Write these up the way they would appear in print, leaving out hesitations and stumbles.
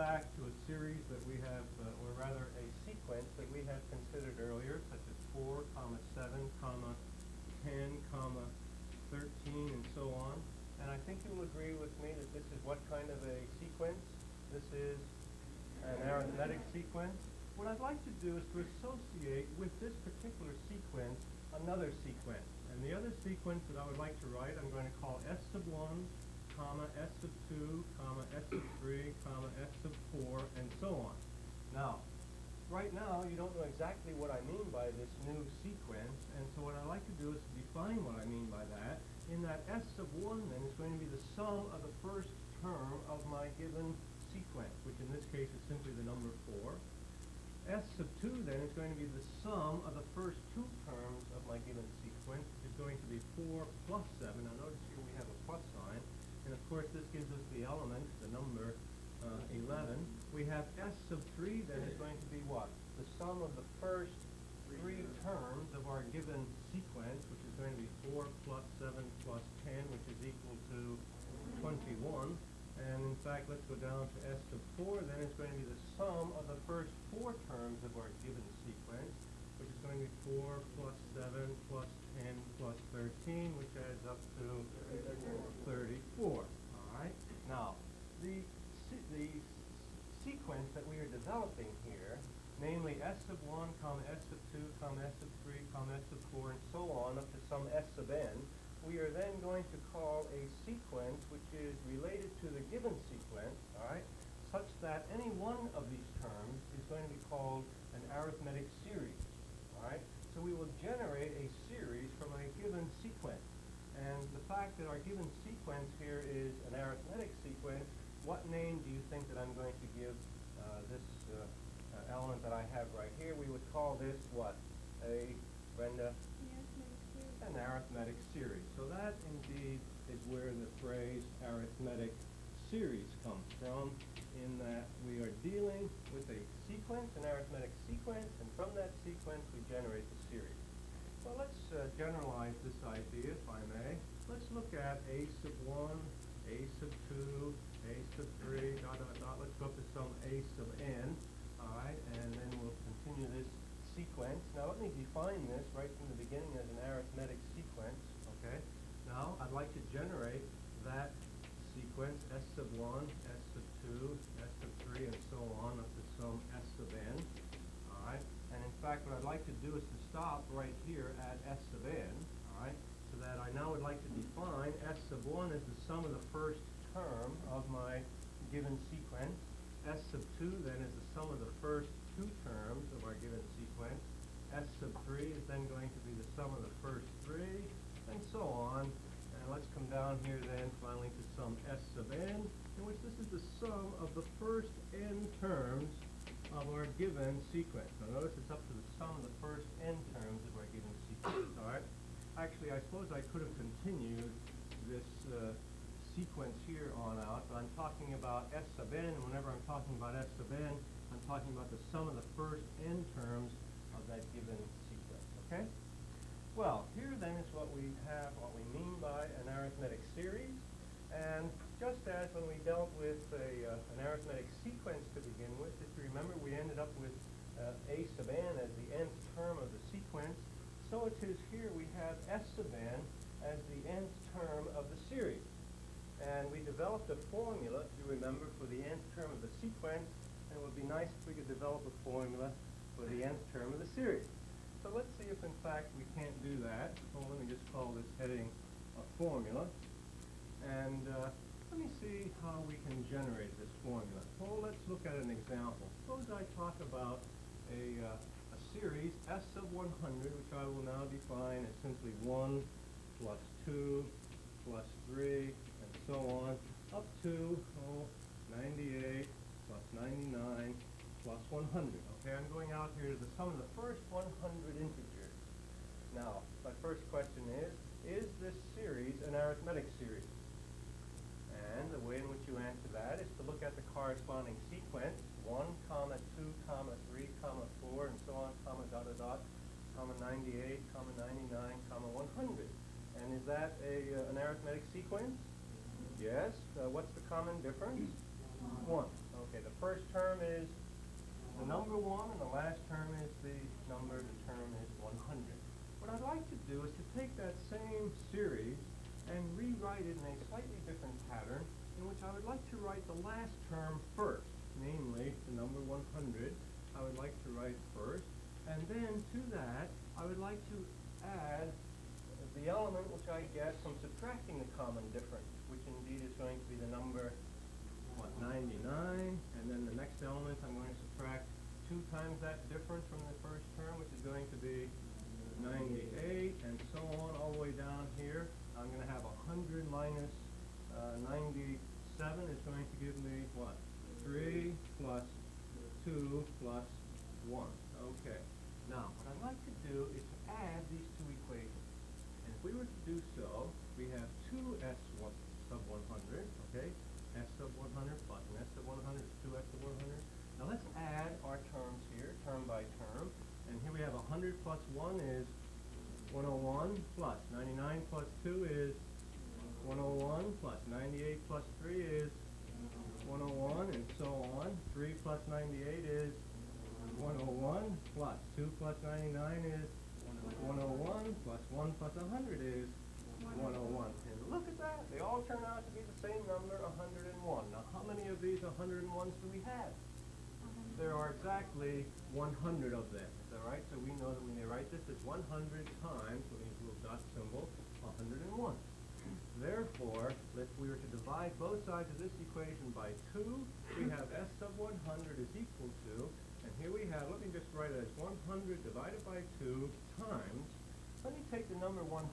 back to a series that we have, or rather a sequence that we have considered earlier, such as 4, 7, 10, 13, and so on. And I think you will agree with me that this is what kind of a sequence? This is an arithmetic sequence. What I'd like to do is to associate with this particular sequence another sequence. And the other sequence that I would like to write, I'm going to call S sub 1, S sub 2, S sub 3, S sub 4, and so on. Now, right now, you don't know exactly what I mean by this new sequence, and so what I'd like to do is to define what I mean by that. In that S sub 1, then, is going to be the sum of the first term of my given sequence, which in this case is simply the number 4. S sub 2, then, is going to be the sum of the first two terms of my given sequence, which is going to be 4 plus 7. Now, notice here we have a plus sign. And of course, this gives us the element, the number 11. We have S sub 3, then is going to be what? The sum of the first three terms of our given sequence, which is going to be 4 plus 7 plus 10, which is equal to 21. And in fact, let's go down to S sub 4, then it's going to be the sum of the first four terms of our given sequence, which is going to be 4 plus 7 plus 10 plus 13, which adds up to 34. All right. Now, the sequence that we are developing here, namely S sub 1, S sub 2, S sub 3, S sub 4, and so on up to some S sub n, we are then going to call a sequence which is related to the given sequence, all right, such that any one of these terms is going to be called an arithmetic series. All right. So we will generate a series from a given sequence. And the fact that our given sequence here is an arithmetic sequence, what name do you think that I'm going to give this element that I have right here? We would call this what? Brenda? An arithmetic series. So that indeed is where the phrase arithmetic series comes from, in that we are dealing with a sequence, an arithmetic sequence, and from that sequence we generate the series. Well, let's generalize this idea, if I may. Let's look at A sub 1, A sub 2, A sub 3, dot, dot, dot. Let's go up to some A sub n, all right, and then we'll continue this sequence. Now, let me define this right from the beginning as an arithmetic sequence, okay? Now, I'd like to generate that sequence, S sub 1, S sub 2, S sub 3, and so on up to some S sub n, all right? And in fact, what I'd like to do is to stop right here at S sub n, all right? So that I now would like to define S sub 1 as the sum of the first term of my given sequence. S sub 2 then is the sum of the first two terms of our given sequence. S sub 3 is then going to be the sum of the first three, and so on. And let's come down here then finally to some S sub n, in which this is the sum of the first n terms of our given sequence. Now notice it's up to the sum of the first n terms of our given sequence, all right? Actually, I suppose I could have continued this sequence here on out, but I'm talking about S sub n, and whenever I'm talking about S sub n, I'm talking about the sum of the first n terms of that given sequence, okay? Well, here then is what we have, what we mean by an arithmetic series. And just as when we dealt with an arithmetic sequence to begin with, if you remember, we ended up with A sub n as the nth term of the sequence. So it is here we have S sub n as the nth term of the series. And we developed a formula, if you remember, for the nth term of the sequence, and it would be nice if we could develop a formula for the nth term of the series. So let's see if, in fact, we can't do that. Well, let me just call this heading a formula. And let me see how we can generate this formula. Well, let's look at an example. Suppose I talk about a series, S sub 100, which I will now define as simply 1 plus 2 plus 3, and so on, up to 98 plus 99 plus 100. Okay, I'm going out here to the sum of the first 100 integers. Now, my first question is this series an arithmetic series? And the way in which you answer that is to look at the corresponding sequence, 1, 2, 3, 4, and so on, dot, dot, dot, 98, 99, 100. And is that an arithmetic sequence? Yes. What's the common difference? 1. Okay, the first term is the number 1, and the last term is the term is 100. What I'd like to do is to take that same series and rewrite it in a slightly different pattern, in which I would like to write the last term first, namely the number 100. I would like to write first, and then to that I would like to add the element which I get from subtracting the common difference, which indeed is going to be the number 99, and then the next element I'm going to subtract 2 times that difference from the first term, which is going to be 98, and so on all the way down here. I'm going to have 100 minus 97 is going to give me what? 3 plus 2 plus 1. Okay. Now, what I'd like to do is to add these 2 equations. And if we were to do so, we have 2s sub 100, okay? S sub 100 plus an S sub 100 is 2s sub 100. Now let's add our terms here, term by term. And here we have 100 plus 1 is 101, plus 99 plus 2 is 101, plus 98 plus 3 is 101, and so on. 3 plus 98 is 101, plus 2 plus 99 is 101, plus 1 plus 100 is 101. And look at that. They all turn out to be the same number, 101. Now, how many of these 101s do we have? There are exactly 100 of them. Is that right? So we know that we may write this as 100 times, with these little dot symbol, 101. Therefore, if we were to divide both sides of this equation by 2, we have s sub 100 is equal to, and here we have, let me just write it as 100 divided by 2 times. Let me take the number 100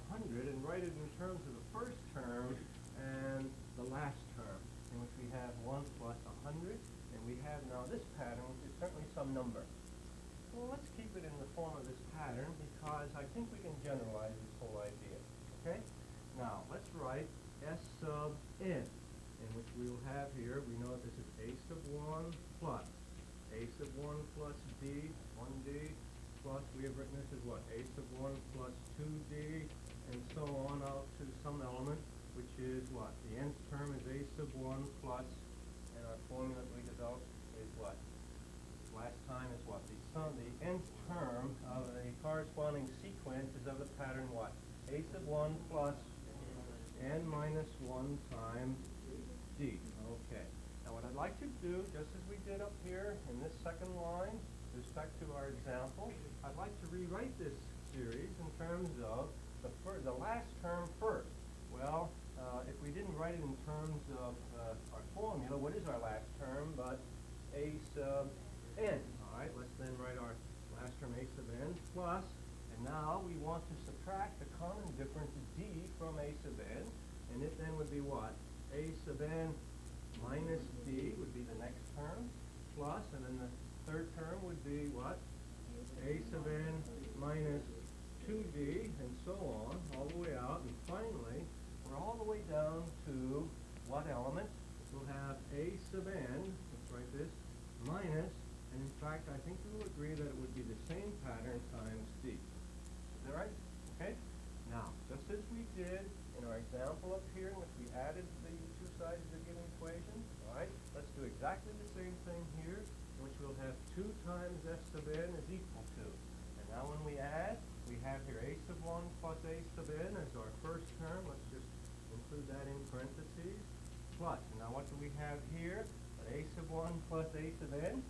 and write it in terms of the first term and the last term, in which we have 1 plus 100, and we have now this pattern, which is certainly some number. Well, let's keep it in the form of this pattern, because I think we can generalize this whole idea. Okay? Now, let's write s sub n, in which we will have here, we know that this is a sub 1 plus a sub 1 plus d, 1d, plus we have written this as what? A sub 1 plus 2d, and so on out to some element, which is what? The nth term is a sub 1 plus, and our formula that we developed is what? Last time is what? The nth term of a corresponding sequence is of the pattern what? A sub 1 plus n minus 1 times d. Okay. Now what I'd like to do, just as we did up here in this second line, with respect to our example, I'd like to rewrite this series in terms of the last term first. Well, if we didn't write it in terms of our formula, what is our last term but a sub n? All right, let's then write our last term a sub n plus, and now we want to subtract the common difference d from a sub n, and it then would be what? A sub n minus d would be the next term, plus, and then the third term would be what? A sub n minus 2d, and so on, all the way out, and finally, we're all the way down to what element? We'll have a sub n, let's write this, minus, and in fact, I think we will agree that it would be the same pattern times d. Is that right? Okay? Now, just as we did in our example up here, in which we added the 2 sides of the given equation, all right, let's do exactly the same thing here, in which we'll have 2 times s sub n is equal to. And now when we add, we have here a sub 1 plus a sub n as our first term. Let's just include that in parentheses. Plus, and now what do we have here? But a sub 1 plus a sub n.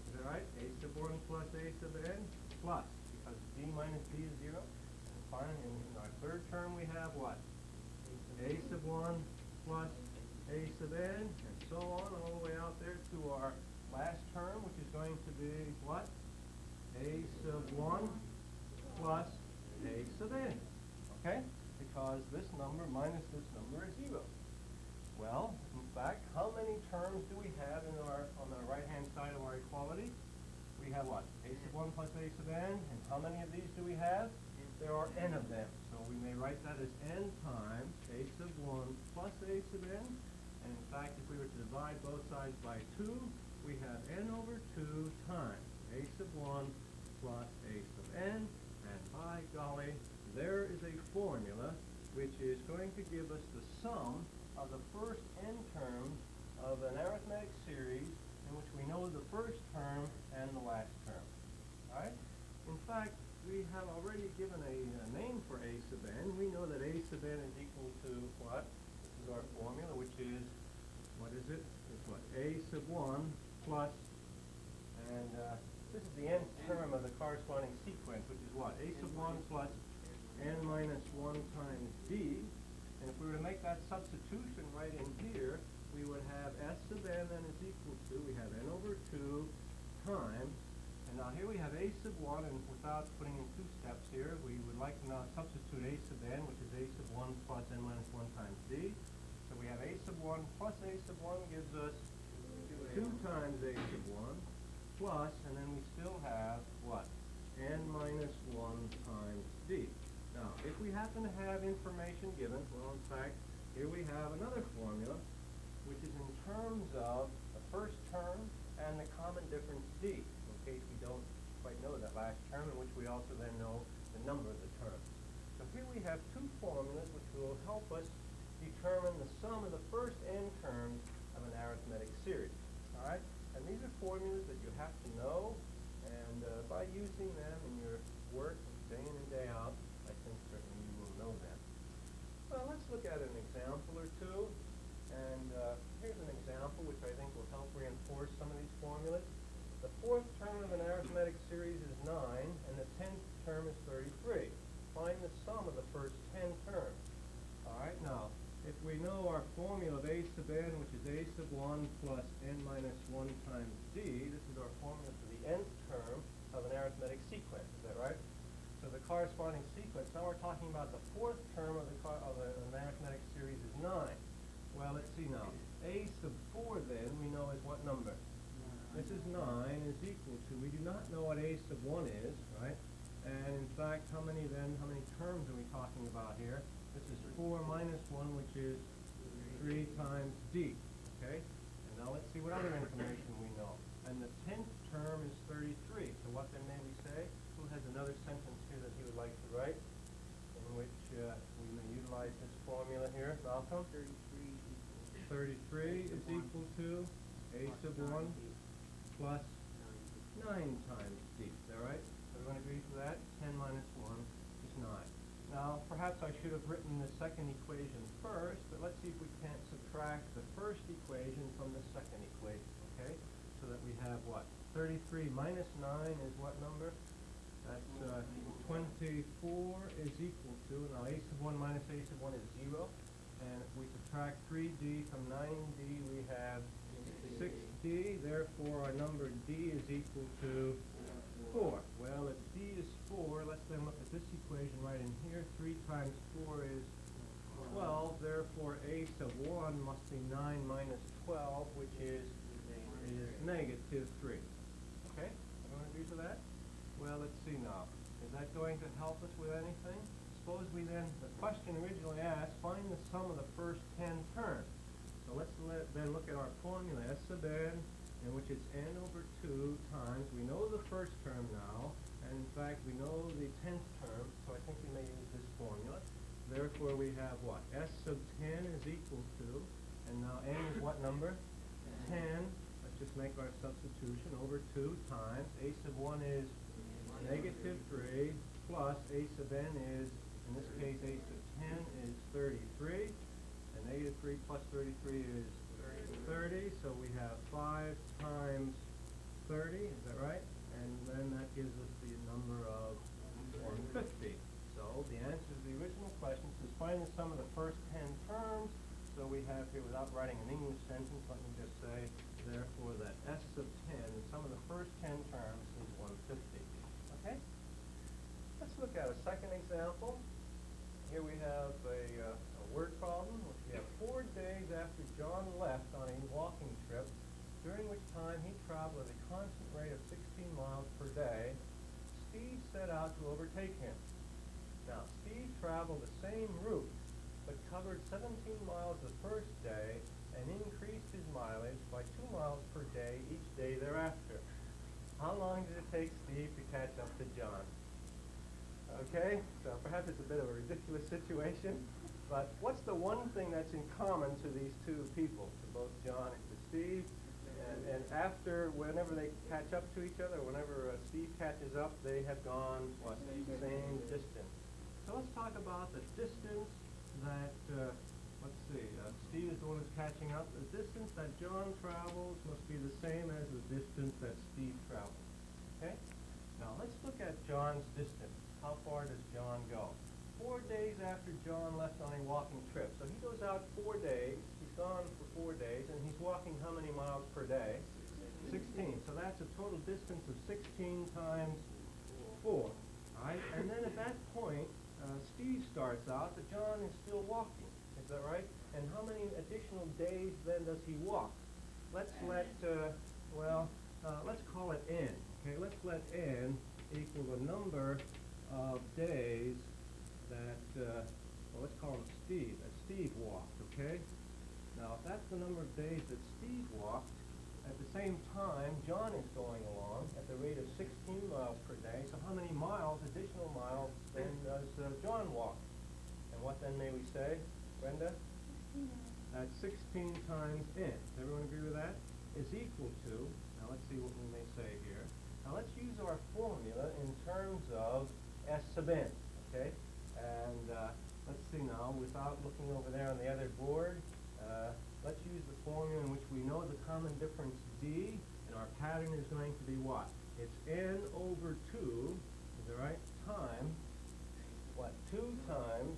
Is that right? A sub 1 plus a sub n plus, because d minus d is 0. And finally, in our third term, we have what? A sub 1 plus a sub n, and so on, all the way out there to our last term, which is going to be what? A sub 1 plus a sub n. Okay? Because this number minus this number is 0. Well, in fact, how many terms do we have on the right-hand side of our equality? We have what? A sub 1 plus a sub n, and how many of these do we have? There are n of them. So we may write that as n times a sub 1 plus a sub n, and in fact, if we were to divide both sides by 2, we have n over 2 times a sub 1 plus a sub n, and by golly, there is a formula which is going to give us the sum of the first n terms of an arithmetic series in which we know the first term and the last term. All right? In fact, we have already given a name for a sub n. We know that a sub n is equal to what? This is our formula, which is, what is it? It's what? A sub 1 plus, and this is the nth term of the corresponding sequence, which is what? A sub 1 plus n minus 1 times d. And if we were to make that substitution right in here, we would have s sub n then is equal to, we have n over 2 times, and now here we have a sub 1, and without putting in two steps here, we would like to now substitute a sub n, which is a sub 1 plus n minus 1 times d. So we have a sub 1 plus a sub 1 gives us 2 times a sub 1 plus, and then we still have what? N minus 1 times d. Now, if we happen to have information given, well, in fact, here we have another formula, which is in terms of the first term and the common difference d, in case we don't quite know that last term, in which we also then know the number of the terms. So here we have two formulas which will help us determine the sum of the first n terms of an arithmetic series. All right? And these are formulas that you have to know, and by using them in your work day in and day out, I think certainly you will know them. Well, let's look at an example or two. And here's an example which I think will help reinforce some of these formulas. The fourth term of an arithmetic series is 9, and the 10th term is 33. Find the sum of the first 10 terms. All right, now, if we know our formula of a sub n, which is a sub 1 plus n minus 1 times d, this is our formula for the nth term of an arithmetic sequence. Is that right? So the corresponding sequence, now we're talking about the fourth term of an arithmetic series is 9. Well, let's see now. A sub 4 then we know is what number? This is 9 is equal to, we do not know what a sub 1 is, right? And in fact, how many terms are we talking about here? This is 4 minus 1, which is 3 times d, okay? And now let's see what other information we know. And the 10th term is 33. So what then may we say? Who has another sentence here that he would like to write in which we may utilize this formula here? Malcolm? 33 is equal to a sub 1 plus 9 times d. Is that right? Everyone agrees with that? 10 minus 1 is 9. Now, perhaps I should have written the second equation first, but let's see if we can't subtract the first equation from the second equation, okay? So that we have what? 33 minus 9 is what number? That's 24 is equal to, now a sub 1 minus a sub 1 is 0. And if we subtract 3d from 9d, we have 6d. Therefore, our number d is equal to 4. Well, if d is 4, let's then look at this equation right in here. 3 times 4 is 12. Therefore, a sub 1 must be 9 minus 12, which is negative 3. Okay? Everyone agrees with that? Well, let's see now. Is that going to help us with anything? Suppose we then, the question originally asked, find the sum of the first 10 terms. So let's then look at our formula, s sub n, in which it's n over 2 times. We know the first term now, and in fact we know the 10th term, so I think we may use this formula. Therefore we have what? S sub 10 is equal to, and now n is what number? 10. Let's just make our substitution over 2 times. A sub 1 is negative 3, plus a sub n is, in this case, a sub 10 is 33, and negative 3 plus 33 is 30, so we have 5 times 30, is that right? And then that gives us the number of 150. So the answer to the original question is find the sum of the first 10 terms. So we have here, without writing an English sentence, let me just say, therefore, that s sub 10, the sum of the first 10 terms is 150. Okay? Let's look at a second example. Here we have a word problem, which we have 4 days after John left on a walking trip, during which time he traveled at a constant rate of 16 miles per day. Steve set out to overtake him. Now, Steve traveled the same route, but covered 17 miles the first day and increased his mileage by 2 miles per day each day thereafter. How long did it take Steve to catch up to John? Okay, so perhaps it's a bit of a ridiculous situation, But what's the one thing that's in common to these two people, to both John and to Steve? And after, whenever they catch up to each other, whenever Steve catches up, they have gone, what, same distance. So let's talk about the distance that, let's see, Steve is the one who's catching up. The distance that John travels must be the same as the distance that Steve travels. Okay? Now let's look at John's distance. How far does John go? 4 days after John left on a walking trip. So he goes out 4 days. He's gone for 4 days, and he's walking how many miles per day? 16. So that's a total distance of 16 times 4. All right? And then at that point, Steve starts out, but John is still walking. Is that right? And how many additional days then does he walk? Let's let, let's call it n. Okay, let's let n equal the number of days that, let's call him Steve, that Steve walked, okay? Now, if that's the number of days that Steve walked, at the same time, John is going along at the rate of 16 miles per day. So how many miles, additional miles, then does John walk? And what then may we say, Brenda? 16. That's 16 times n. Does everyone agree with that? Is equal to, now let's see what we may say here. Now let's use our formula in terms of S sub n, okay? And let's see now, without looking over there on the other board, let's use the formula in which we know the common difference d, and our pattern is going to be what? It's n over 2, is that right, times, what, 2 times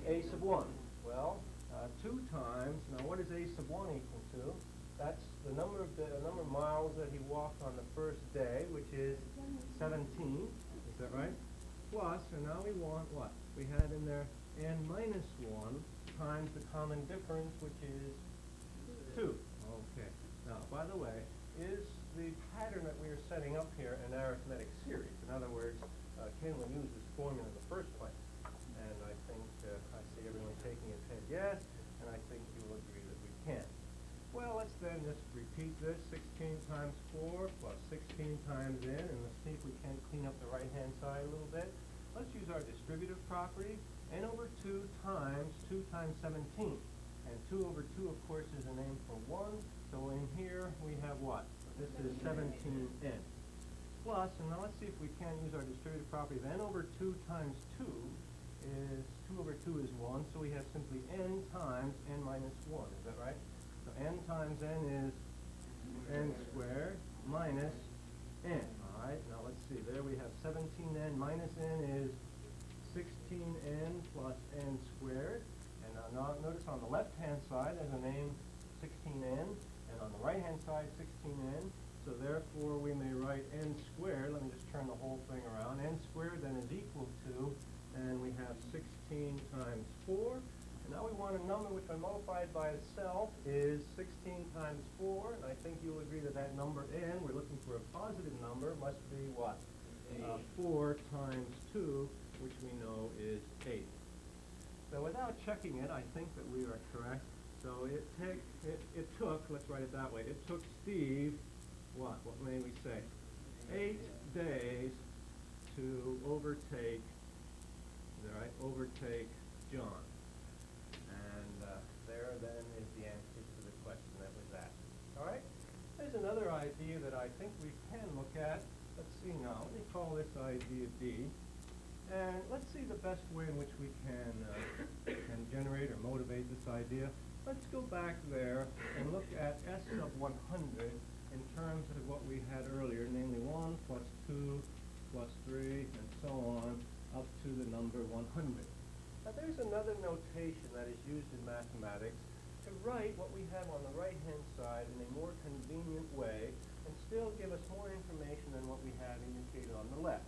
a sub 1. Well, 2 times, now what is a sub 1 equal to? That's the number of miles that he walked on the first day, which is 17, is that right? Plus, and now we want what? We had in there n minus 1 times the common difference, which is 2. Okay. Now, by the way, is the pattern that we are setting up here an arithmetic series? In other words, can we use this formula in the first place? And I think I see everyone shaking his head yes, and I think you will agree that we can. Well, let's then just repeat this. 16 times 4 plus 16 times n, and let's see if we can clean up the right-hand side a little bit. Let's use our distributive property. N over 2 times 2 times 17. And 2 over 2, of course, is a name for 1. So in here, we have what? This is 17n. Plus, and now let's see if we can use our distributive property of n over 2 times 2 is, 2 over 2 is 1. So we have simply n times n minus 1. Is that right? So n times n is n squared minus n. All right, now let's see. There we have 17n minus n is 16n plus n squared. And now notice on the left-hand side there's a name 16n, and on the right-hand side 16n. So therefore we may write n squared. Let me just turn the whole thing around. N squared then is equal to, and we have 16 times 4. And now we want a number which when multiplied by itself is 16 times 4. And I think you'll agree that that number n, we're looking for a positive number, must be what? 4 times 2, which we know is 8. So without checking it, I think that we are correct. So it took, let's write it that way, it took Steve, what may we say? 8 days to overtake, is that right, overtake John. And there then is the answer to the question that was asked. All right? There's another idea that I think we can look at. Let's see now. Let me call this idea D. And let's see the best way in which we can generate or motivate this idea. Let's go back there and look at S sub 100 in terms of what we had earlier, namely 1 plus 2 plus 3 and so on up to the number 100. Now there's another notation that is used in mathematics to write what we have on the right-hand side in a more convenient way and still give us more information than what we have indicated on the left.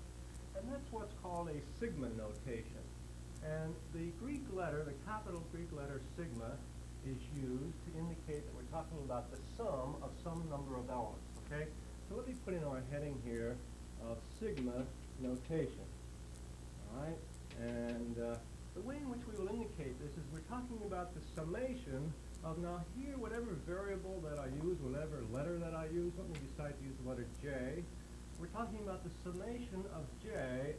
And that's what's called a sigma notation. And the Greek letter, the capital Greek letter sigma, is used to indicate that we're talking about the sum of some number of elements, okay? So let me put in our heading here of sigma notation, all right? And the way in which we will indicate this is we're talking about the summation of, now here, whatever variable that I use, whatever letter that I use, let me decide to use the letter J. We're talking about the summation of J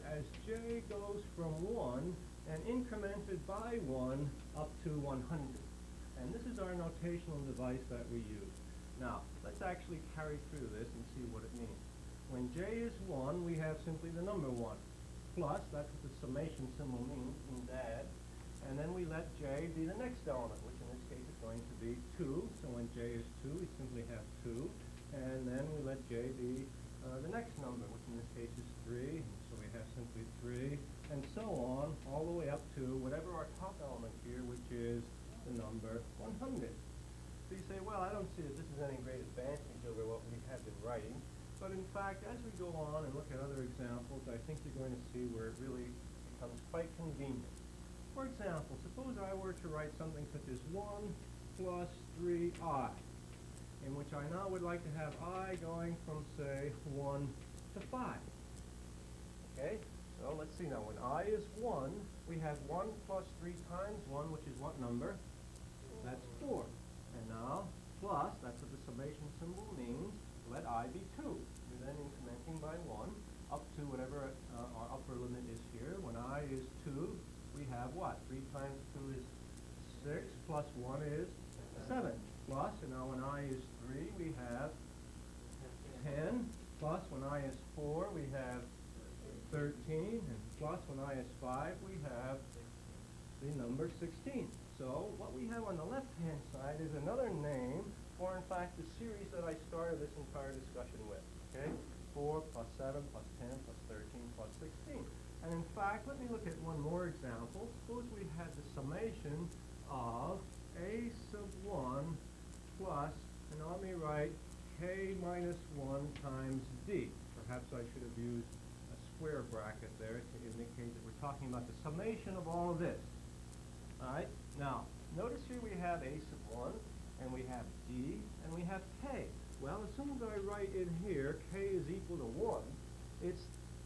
as J goes from 1 and incremented by 1 up to 100. And this is our notational device that we use. Now, let's actually carry through this and see what it means. When j is 1, we have simply the number 1. Plus, that's what the summation symbol means add. And then we let j be the next element, which in this case is going to be 2. So when j is 2, we simply have 2. And then we let j be the next number, which in this case is 3. So we have simply 3. And so on, all the way up to whatever our top element here, which is the number 100. So you say, well, I don't see that this is any great advantage over what we have been writing. But in fact, as we go on and look at other examples, I think you're going to see where it really becomes quite convenient. For example, suppose I were to write something such as 1 plus 3i, in which I now would like to have I going from, say, 1 to 5. Okay? So let's see now. When I is 1, we have 1 plus 3 times 1, which is what number? That's 4. And now, plus, that's what the summation symbol means, let I be 2. We're then incrementing by 1 up to whatever our upper limit is here. When I is 2, we have what? 3 times 2 is 6, plus 1 is 7. Plus, and now when I is 3, we have 10. Plus, when I is 4, we have 13. And plus, when I is 5, we have the number 16. So what we have on the left-hand side is another name for, in fact, the series that I started this entire discussion with. Okay? 4 plus 7 plus 10 plus 13 plus 16. And in fact, let me look at one more example. Suppose we had the summation of a sub 1 plus, and let me write k minus 1 times d. Perhaps I should have used a square bracket there to indicate that we're talking about the summation of all of this. All right? Now, notice here we have a sub 1, and we have d, and we have k. Well, as soon as I write in here k is equal to 1, it's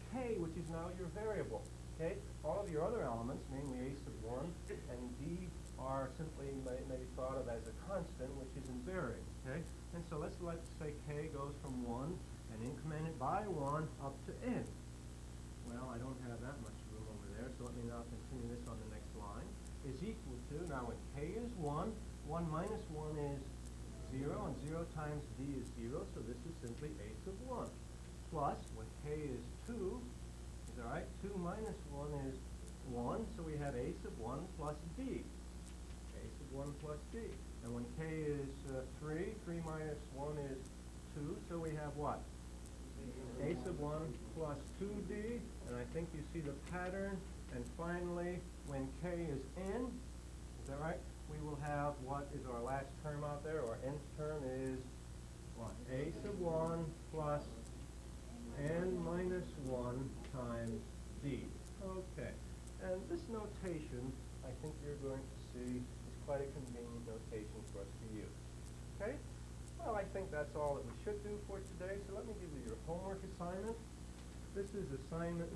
k, which is now your variable. Okay? All of your other elements, namely a sub 1 and d, are simply may be thought of as a constant, which is invariant. Okay? And so let's say k goes from 1 and increment it by 1 up to n. Well, I don't have that much room over there, so let me now continue this on the next line. Is equal to, now when k is 1, 1 minus 1 is 0, and 0 times d is 0, so this is simply a sub 1. Plus, when k is 2, is all right, 2 minus 1 is 1, so we have a sub 1 plus d. A sub 1 plus d. And when k is 3, 3 minus 1 is 2, so we have what? A sub 1 plus 2d, and I think you see the pattern. And finally, when k is n, is that right? We will have what is our last term out there, or nth term is what? A sub 1 plus n minus 1 times d. Okay. And this notation, I think you're going to see, is quite a convenient notation for us to use. Okay? Well, I think that's all that we should do for today, so let me give you your homework assignment. This is assignment